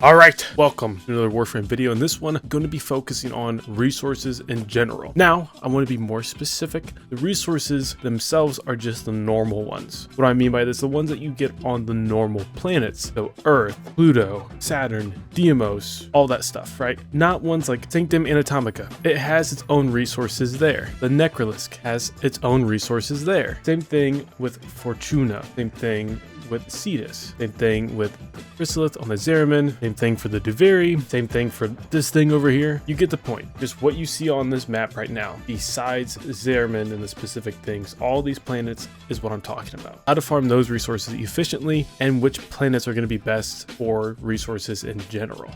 Alright, welcome to another Warframe video. In this one, I'm going to be focusing on resources in general. Now, I want to be more specific. The resources themselves are just the normal ones. What I mean by this, the ones that you get on the normal planets. So Earth, Pluto, Saturn, Deimos, all that stuff, right? Not ones like Sanctum and Atomica. It has its own resources there. The Necrolisk has its own resources there. Same thing with Fortuna. Same thing with Cetus. Same thing with the Chrysalith on the Zeraman. Same thing for the Duveri. Same thing for this thing over here. You get the point. Just what you see on this map right now, besides Zeraman and the specific things, all these planets is what I'm talking about. How to farm those resources efficiently and which planets are going to be best for resources in general.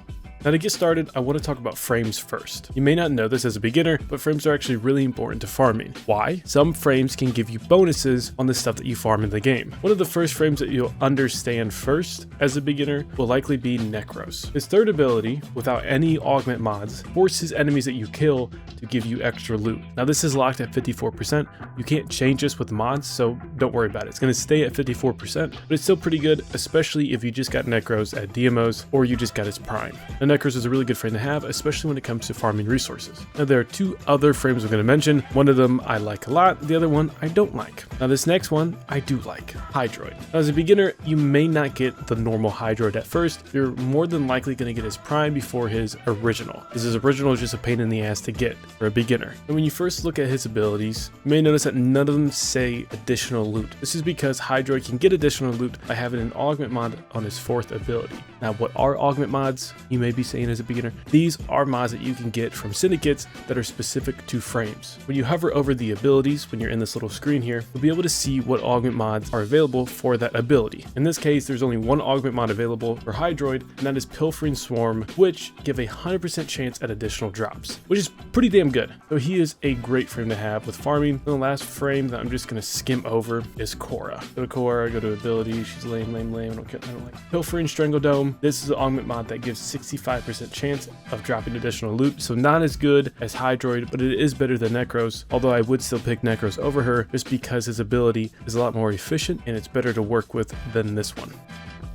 Now to get started, I want to talk about frames first. You may not know this as a beginner, but frames are actually really important to farming. Why? Some frames can give you bonuses on the stuff that you farm in the game. One of the first frames that you'll understand first as a beginner will likely be Necros. His third ability, without any augment mods, forces enemies that you kill to give you extra loot. Now this is locked at 54%. You can't change this with mods, so don't worry about it. It's going to stay at 54%, but it's still pretty good, especially if you just got Necros at Deimos or you just got his prime. And Necros is a really good frame to have, especially when it comes to farming resources. Now there are two other frames I'm going to mention. One of them I like a lot, the other one I don't like. Now this next one I do like, Hydroid. Now as a beginner, you may not get the normal Hydroid at first. You're more than likely going to get his prime before his original, because his original is just a pain in the ass to get for a beginner. And when you first look at his abilities, you may notice that none of them say additional loot. This is because Hydroid can get additional loot by having an augment mod on his fourth ability. Now what are augment mods? You may be saying as a beginner, these are mods that you can get from syndicates that are specific to frames. When you hover over the abilities, when you're in this little screen here, you'll be able to see what augment mods are available for that ability. In this case, there's only one augment mod available for Hydroid, and that is Pilfering Swarm, which give a 100% chance at additional drops, which is pretty damn good. So he is a great frame to have with farming. And the last frame that I'm just going to skim over is Cora. Go to Cora, go to abilities. She's lame. I don't like Pilfering Strangledome. This is an augment mod that gives 65% chance of dropping additional loot, so not as good as Hydroid, but it is better than Necros, although I would still pick Necros over her just because his ability is a lot more efficient and it's better to work with than this one.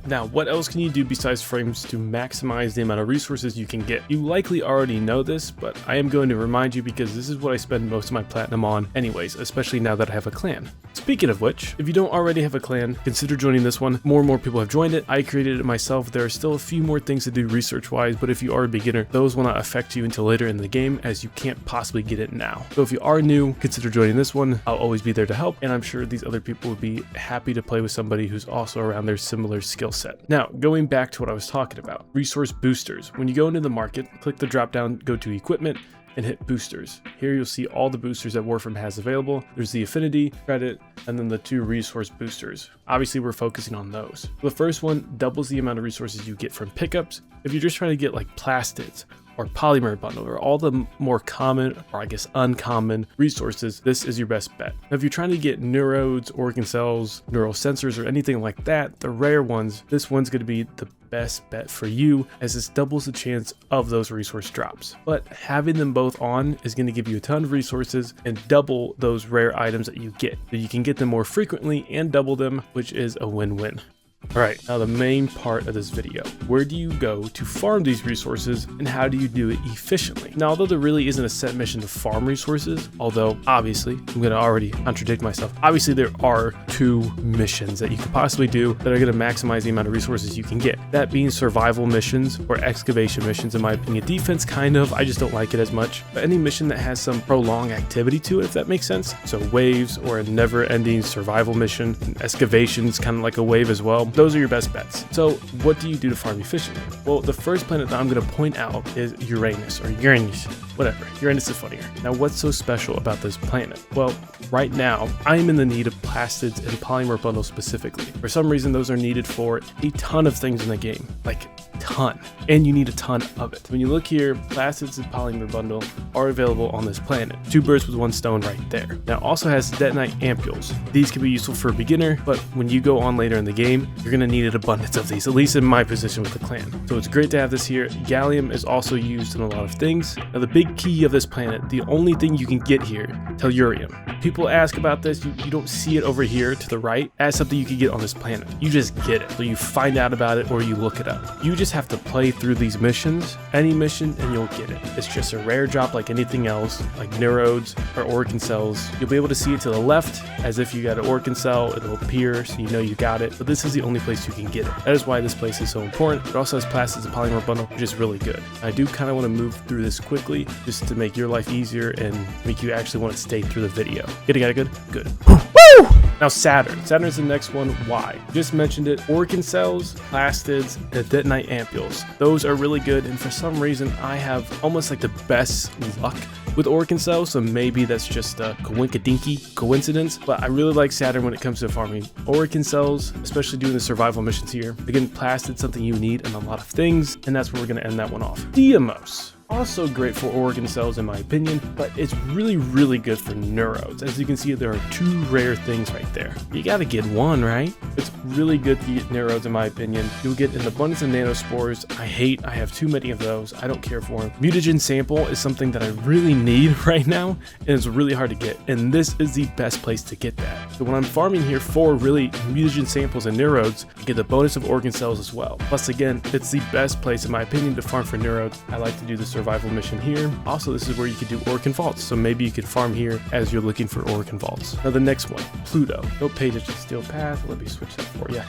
Now, what else can you do besides frames to maximize the amount of resources you can get? You likely already know this, but I am going to remind you because this is what I spend most of my platinum on anyways, especially now that I have a clan. Speaking of which, if you don't already have a clan, consider joining this one. More and more people have joined it. I created it myself. There are still a few more things to do research-wise, but if you are a beginner, those will not affect you until later in the game as you can't possibly get it now. So if you are new, consider joining this one. I'll always be there to help, and I'm sure these other people would be happy to play with somebody who's also around their similar skill set. Now, going back to what I was talking about, resource boosters. When you go into the market, click the drop down, go to equipment, and hit boosters. Here you'll see all the boosters that Warframe has available. There's the affinity, credit, and then the two resource boosters. Obviously we're focusing on those. The first one doubles the amount of resources you get from pickups. If you're just trying to get like plastids or polymer bundle or all the more common, or I guess uncommon resources, this is your best bet. Now, if you're trying to get neurodes, organ cells, neural sensors, or anything like that, the rare ones, this one's going to be the best bet for you as this doubles the chance of those resource drops. But having them both on is going to give you a ton of resources and double those rare items that you get. So you can get them more frequently and double them, which is a win-win. Alright, now the main part of this video. Where do you go to farm these resources and how do you do it efficiently? Now, although there really isn't a set mission to farm resources, although obviously, I'm going to already contradict myself, obviously there are two missions that you could possibly do that are going to maximize the amount of resources you can get. That being survival missions or excavation missions, in my opinion. Defense kind of, I just don't like it as much. But any mission that has some prolonged activity to it, if that makes sense. So waves or a never-ending survival mission. Excavation's kind of like a wave as well. Those are your best bets. So what do you do to farm efficiently? Well, the first planet that I'm going to point out is Uranus, or Uranus, whatever. Uranus is funnier. Now, what's so special about this planet? Well, right now, I am in the need of plastids and polymer bundles specifically. For some reason, those are needed for a ton of things in the game, like ton, and you need a ton of it. When you look here, plastids and polymer bundle are available on this planet. Two birds with one stone right there. Now, it also has detonite ampules. These can be useful for a beginner, but when you go on later in the game, you're going to need an abundance of these, at least in my position with the clan. So it's great to have this here. Gallium is also used in a lot of things. Now, the big big key of this planet, the only thing you can get here, tellurium. People ask about this, you don't see it over here to the right as something you can get on this planet. You just get it. So you find out about it or you look it up. You just have to play through these missions, any mission, and you'll get it. It's just a rare drop like anything else, like neurodes or organ cells. You'll be able to see it to the left as if you got an organ cell. It'll appear so you know you got it, but this is the only place you can get it. That is why this place is so important. It also has plastids and polymer bundle, which is really good. I do kind of want to move through this quickly just to make your life easier and make you actually want to stay through the video. Get it good? Good. Woo! Now Saturn. Saturn's the next one. Why? Just mentioned it. Organ cells, plastids, and detonite ampules. Those are really good, and for some reason I have almost like the best luck with organ cells, so maybe that's just a coinkadinky coincidence, but I really like Saturn when it comes to farming organ cells, especially doing the survival missions here. Again, plastid's something you need in a lot of things, and that's where we're going to end that one off. Deimos. Also great for organ cells in my opinion, but it's really good for neurodes. As you can see, there are two rare things right there. You gotta get one, right? It's really good to get neurodes in my opinion. You'll get an abundance of nanospores. I have too many of those. I don't care for them. Mutagen sample is something that I really need right now, and it's really hard to get, and this is the best place to get that. So when I'm farming here for really mutagen samples and neurodes, I get the bonus of organ cells as well. Plus again, it's the best place in my opinion to farm for neurodes. I like to do the survival mission here. Also, this is where you could do organ vaults, so maybe you could farm here as you're looking for organ vaults. Now the next one, Pluto. Don't pay attention to steel path. Let me switch that for you.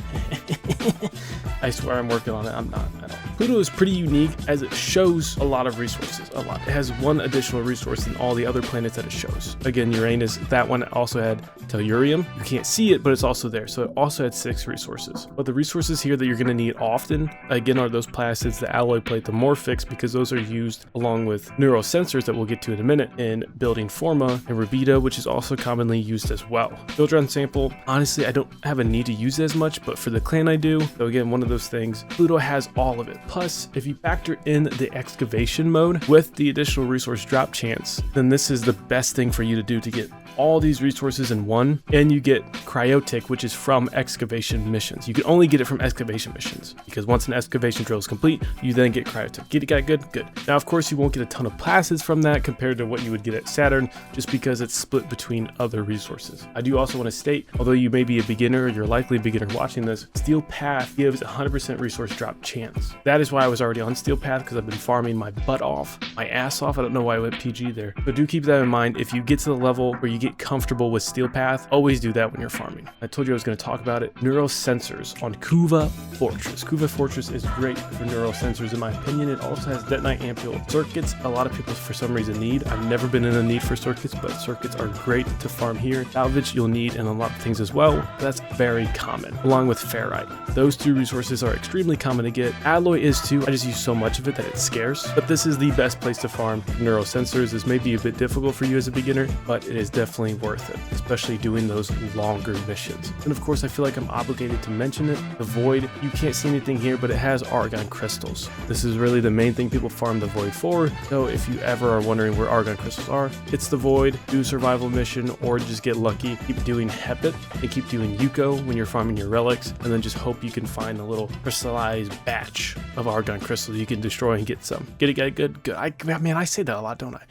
I swear I'm working on it. I'm not at all. Pluto is pretty unique as it shows a lot of resources. A lot. It has one additional resource than all the other planets that it shows. Again, Uranus, that one also had tellurium. You can't see it, but it's also there. So it also had 6 resources. But the resources here that you're going to need often, again, are those plastids, the alloy plate, the morphics, because those are used along with neural sensors that we'll get to in a minute in building forma and rubidia, which is also commonly used as well. Filtron sample, honestly, I don't have a need to use it as much, but for the clan I do. So again, one of those things. Pluto has all of it. Plus, if you factor in the excavation mode with the additional resource drop chance, then this is the best thing for you to do to get all these resources in one, and you get cryotic, which is from excavation missions. You can only get it from excavation missions because once an excavation drill is complete, you then get cryotic. Get it good? Good. Now, of course, you won't get a ton of plastids from that compared to what you would get at Saturn, just because it's split between other resources. I do also want to state, although you may be a beginner, or you're likely a beginner watching this, Steel Path gives 100% resource drop chance. That is why I was already on Steel Path, because I've been farming my butt off, my ass off. I don't know why I went PG there, but do keep that in mind. If you get to the level where you get comfortable with Steel Path, always do that when you're farming. I told you I was going to talk about it. Neural sensors on Kuva Fortress. Kuva Fortress is great for neural sensors in my opinion. It also has detonite ampule circuits. A lot of people for some reason need. I've never been in a need for circuits, but circuits are great to farm here. Salvage you'll need in a lot of things as well. That's very common, along with ferrite. Those two resources are extremely common to get. Alloy is too. I just use so much of it that it's scarce, but this is the best place to farm neural sensors. This may be a bit difficult for you as a beginner, but it is definitely worth it, especially doing those longer missions. And of course, I feel like I'm obligated to mention it. The Void, you can't see anything here, but it has argon crystals. This is really the main thing people farm the Void for. So if you ever are wondering where argon crystals are, it's the Void. Do a survival mission or just get lucky. Keep doing Hepit and keep doing Yuko when you're farming your relics, and then just hope you can find a little crystallized batch of argon crystals you can destroy and get some. Get it good. Man, I say that a lot, don't I?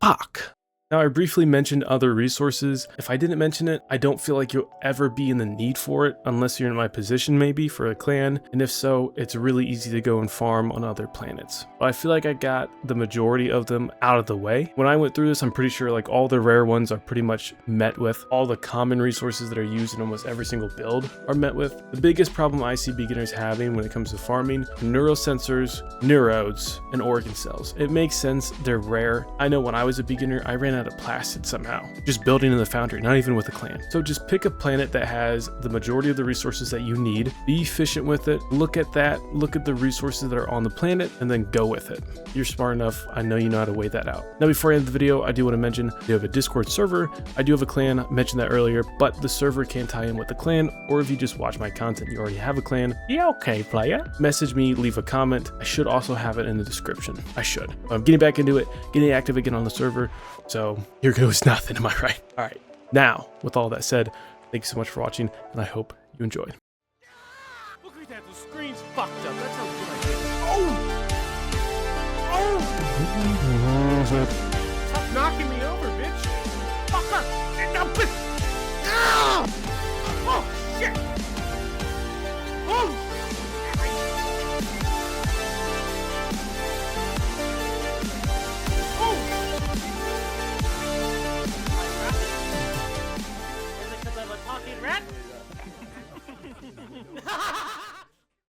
Fuck. Now, I briefly mentioned other resources. If I didn't mention it, I don't feel like you'll ever be in the need for it unless you're in my position maybe for a clan, and if so, it's really easy to go and farm on other planets. But I feel like I got the majority of them out of the way. When I went through this, I'm pretty sure like all the rare ones are pretty much met with. All the common resources that are used in almost every single build are met with. The biggest problem I see beginners having when it comes to farming, neural sensors, neurodes, and organ cells. It makes sense, they're rare. I know when I was a beginner, I ran out of plastid somehow, just building in the foundry, not even with a clan. So just pick a planet that has the majority of the resources that you need, be efficient with it, look at that, look at the resources that are on the planet, and then go with it. You're smart enough, I know you know how to weigh that out. Now before I end the video, I do want to mention we have a Discord server. I do have a clan, I mentioned that earlier, but the server can tie in with the clan, or if you just watch my content, you already have a clan. Yeah, okay, player. Message me, leave a comment. I should also have it in the description. I should. I'm getting back into it, getting active again on the server. So here goes nothing, am I right? All right. Now, with all that said, thank you so much for watching, and I hope you enjoyed. Look at that, the screen's fucked up. That's how good I did. Oh! map.